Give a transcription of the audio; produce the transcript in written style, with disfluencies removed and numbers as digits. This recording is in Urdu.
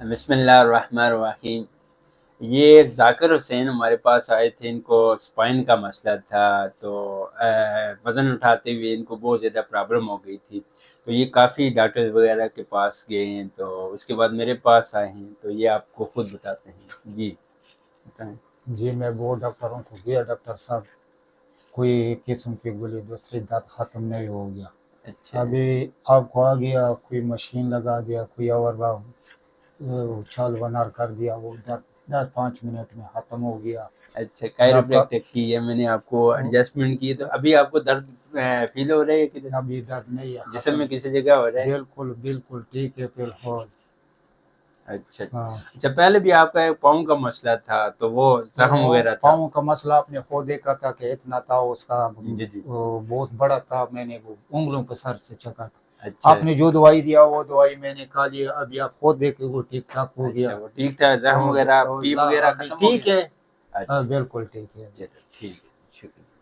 بسم اللہ الرحمن الرحیم۔ یہ ذاکر حسین ہمارے پاس آئے تھے، ان کو اسپائن کا مسئلہ تھا، تو وزن اٹھاتے ہوئے ان کو بہت زیادہ پرابلم ہو گئی تھی، تو یہ کافی ڈاکٹر وغیرہ کے پاس گئے ہیں، تو اس کے بعد میرے پاس آئے ہیں، تو یہ آپ کو خود بتاتے ہیں۔ جی بتائیں۔ جی میں بہت ڈاکٹروں کو گیا، ڈاکٹر صاحب کوئی ایک قسم کی گولی دوسری دانت ختم نہیں ہو گیا۔ اچھا ابھی آپ کو آ گیا، کوئی مشین لگا دیا، کوئی اور چھال بنار کر دیا، وہ 10-5 منٹ میں ختم ہو گیا۔ اچھا، اور آپ کا کائروپریکٹک کی ہے میں نے، آپ کو ایڈجسٹمنٹ کی، تو ابھی آپ کو درد فیل ہو رہا ہے کہ ابھی درد نہیں ہے، جسم میں ختم، کسی جگہ ہو رہا ہے؟ بالکل بالکل ٹھیک ہے فی الحال۔ اچھا اچھا ہاں اچھا، پہلے بھی آپ کا ایک پاؤں کا مسئلہ تھا، تو وہ زخم وہ وغیرہ تھا؟ پاؤں کا مسئلہ آپ نے خود دیکھا تھا کہ اتنا تھا اس کا، جی جی، وہ بہت بڑا تھا، میں نے وہ انگلوں کے سر سے چکا تھا۔ اچھا آپ نے جو دوائی دیا وہ دوائی میں نے کھا لی، ابھی آپ خود دیکھے وہ ٹھیک ٹھاک ہو گیا۔ اچھا، وہ ٹھیک ٹھاک زخم وغیرہ، پی وغیرہ ابھی ختم ہو ٹھیک گیا؟ ہے، اچھا، بالکل ٹھیک ہے۔ چلو ٹھیک ہے، شکریہ۔